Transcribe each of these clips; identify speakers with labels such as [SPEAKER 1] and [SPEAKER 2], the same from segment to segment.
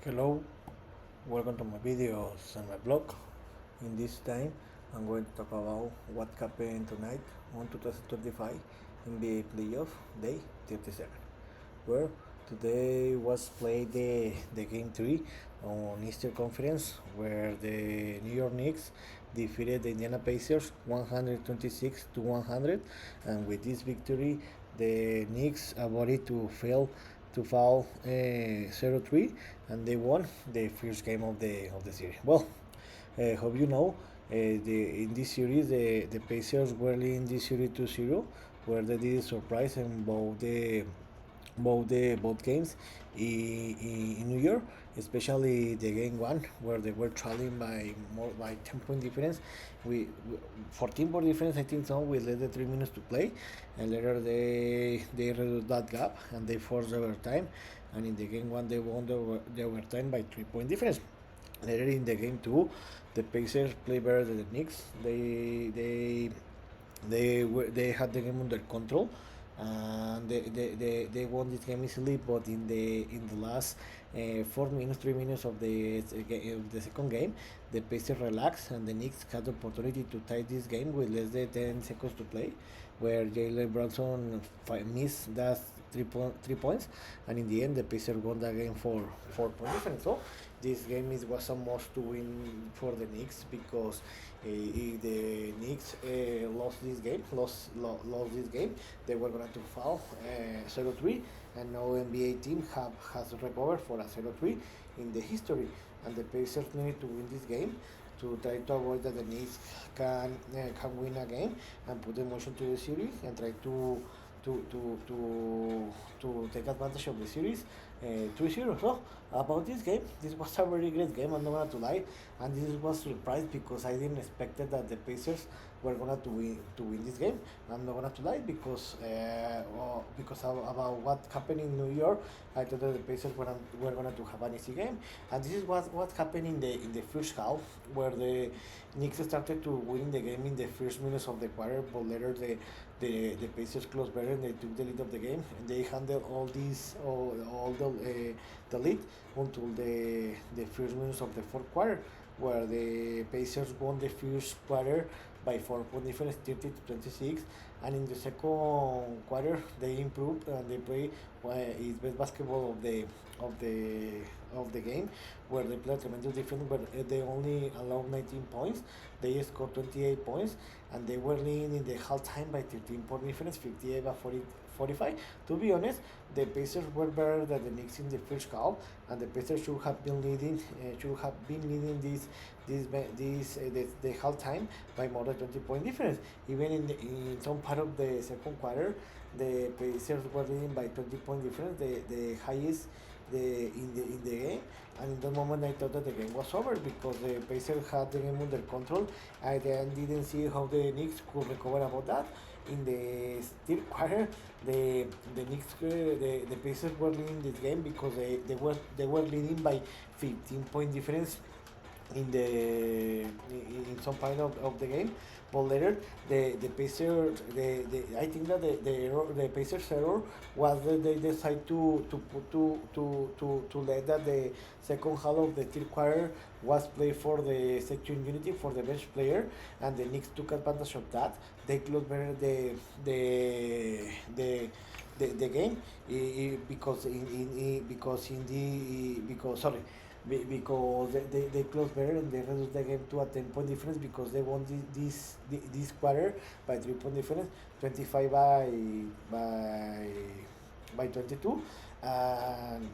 [SPEAKER 1] Hello, welcome to my videos and my blog. In this time, I'm going to talk about what happened tonight on 2025 NBA playoff day 37, where today was played the game 3 on Eastern Conference, where the New York Knicks defeated the Indiana Pacers 126 to 100, and with this victory, the Knicks avoided to fall 0-3, and they won the first game of the series. Well, hope you know, in this series, the Pacers were leading this series 2-0, where they did a surprise in both games in New York, especially the game one where they were trailing by 10 point difference. We 14 point difference, I think so. We led the 3 minutes to play, and later they reduced that gap and they forced overtime. And in the game one, they won the overtime by 3 point difference. Later in the game two, the Pacers play better than the Knicks. They had the game under control, and they won this game easily. But in the last 4 minutes, 3 minutes of the second game, the Pacers relaxed, and the Knicks had the opportunity to tie this game with less than 10 seconds to play, where Jalen Brunson missed that 3 points, and in the end, the Pacers won the game for 4 point difference. So this game was a must to win for the Knicks, because if the Knicks lost this game, they were going to fall 0-3, and no NBA team has recovered for a 0-3 in the history, and the Pacers need to win this game to try to avoid that the Knicks can win a game and put emotion to the series and try to to to to take advantage of the series 3-0. So about this was a very great game. I'm not gonna to lie, and this was surprised because I didn't expect that the Pacers were gonna to win this game. I'm not gonna to lie because about what happened in New York. I thought that the Pacers were gonna to have an easy game, and this is what happened in the first half, where the Knicks started to win the game in the first minutes of the quarter, but later the Pacers closed better and they took the lead of the game, and they handled all the lead until the first minutes of the fourth quarter, where the Pacers won the first quarter by 4 point difference, 30 to 26, and in the second quarter they improved and they play his best basketball of the of the game, where they played tremendous defense, but they only allowed 19 points. They scored 28 points, and they were leading in the halftime by 13 point difference, 58 by 45. To be honest, the Pacers were better than the Knicks in the first half, and the Pacers should have been leading the halftime by more than 20 point difference. Even in some part of the second quarter, the Pacers were leading by 20 point difference, the highest in the game. And in that moment, I thought that the game was over because the Pacers had the game under control. I then didn't see how the Knicks could recover about that. In the third quarter, the Knicks the Pacers were leading this game because they were leading by 15 point difference in some point of the game. But later, the Pacers, I think that the Pacers error was that they decided to let that the second half of the third quarter was played for the section unity for the bench player, and the Knicks took advantage of that. They closed better the game, because sorry, because they closed better and they reduced the game to a 10 point difference, because they won this quarter by 3 point difference, 25 by 22, and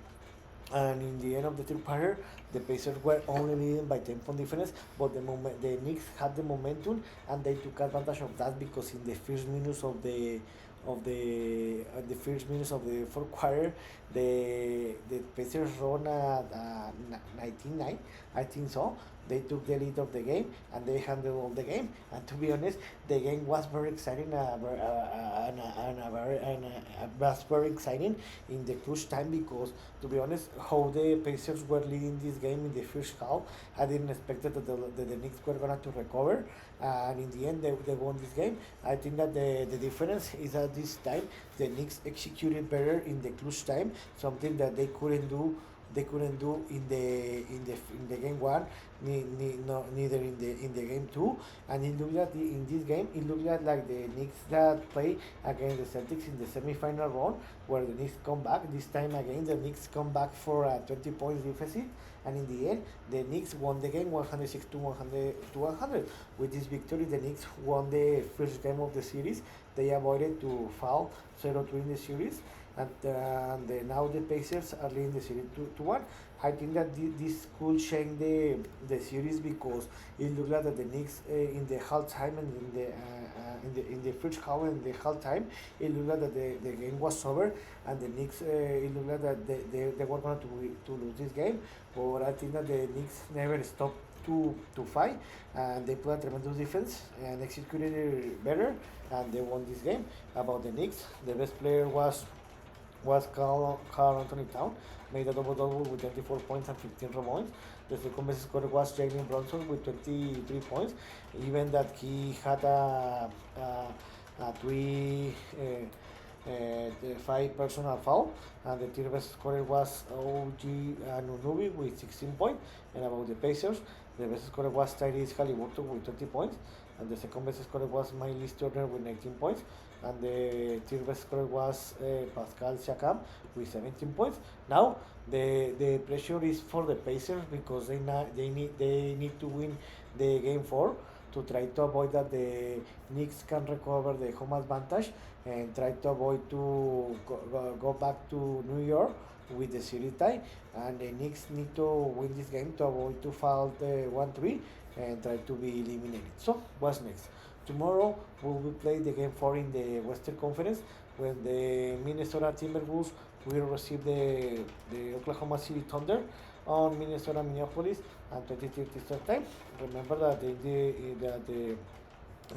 [SPEAKER 1] and in the end of the third quarter, the Pacers were only leading by 10 point difference, but the Knicks had the momentum and they took advantage of that, because in the first minutes of the fourth quarter, the Pacers run at 19-9, I think so. They took the lead of the game and they handled all the game. And to be honest, the game was very exciting, was very exciting in the clutch time, because to be honest, how the Pacers were leading this game in the first half, I didn't expect that the Knicks were going to recover, and in the end, they won this game. I think that the difference is that this time the Knicks executed better in the clutch time, something that they couldn't do they couldn't do in the game one, no, neither in the game two. And it looked like in this game, it looked like the Knicks that play against the Celtics in the semifinal round, where the Knicks come back. This time again, the Knicks come back for a 20 points deficit, and in the end, the Knicks won the game 106 to 100. With this victory, the Knicks won the first game of the series. They avoided to foul 0-3 in the series, and now the Pacers are leading the series 2-1. I think that this could change the series, because it looks like that the Knicks in the halftime and in the first half and the halftime, it looked like that the game was over, and the Knicks it looked like that they were going to lose this game. But I think that the Knicks never stopped to fight, and they played tremendous defense and executed it better, and they won this game. About the Knicks, the best player was Carl Anthony Town, made a double-double with 24 points and 15 rebounds. The second best scorer was Jalen Brunson with 23 points, even that he had a three five personal foul. And the third best scorer was OG Anunoby with 16 points. And about the Pacers, the best scorer was Tyrese Haliburton with 20 points, and the second best scorer was Myles Turner with 19 points, and the third best scorer was Pascal Siakam with 17 points. Now the pressure is for the Pacers, because they need to win the game 4 to try to avoid that the Knicks can recover the home advantage, and try to avoid to go back to New York with the series tie. And the Knicks need to win this game to avoid to fall the 1-3 and try to be eliminated. So what's next? Tomorrow we will play the game 4 in the Western Conference, when the Minnesota Timberwolves will receive the Oklahoma City Thunder on Minnesota-Minneapolis at 20:30 Eastern Time. Remember that in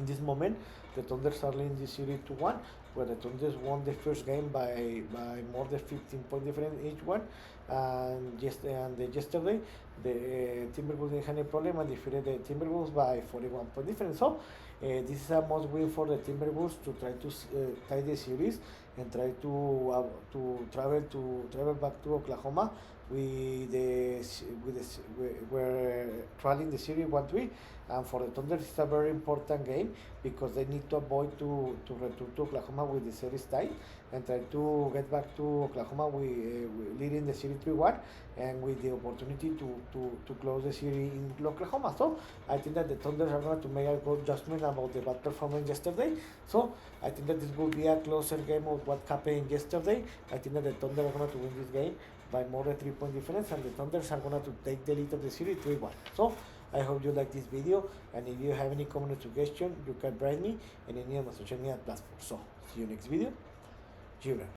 [SPEAKER 1] this moment, the Thunders are leading the series 2-1, where the Thunders won the first game by more than 15 point difference each one. And yesterday, the Timberwolves didn't have any problem and defeated the Timberwolves by 41 point difference. So this is a must win for the Timberwolves to try to tie the series, and try to travel back to Oklahoma with we're trailing the series 1-3. And for the Thunder, it's a very important game, because they need to avoid to return to Oklahoma with the series tied, and try to get back to Oklahoma with leading the series 3-1, and with the opportunity to close the series in Oklahoma. So I think that the Thunder are going to make a good judgment about the bad performance yesterday. So I think that this will be a closer game of what happened yesterday. I think that the Thunder are going to win this game by more than 3 point difference, and the Thunders are going to take the lead of the series 3-1. So I hope you like this video, and if you have any comment or suggestion, you can write me in any of my social media platforms. So see you next video. Jura.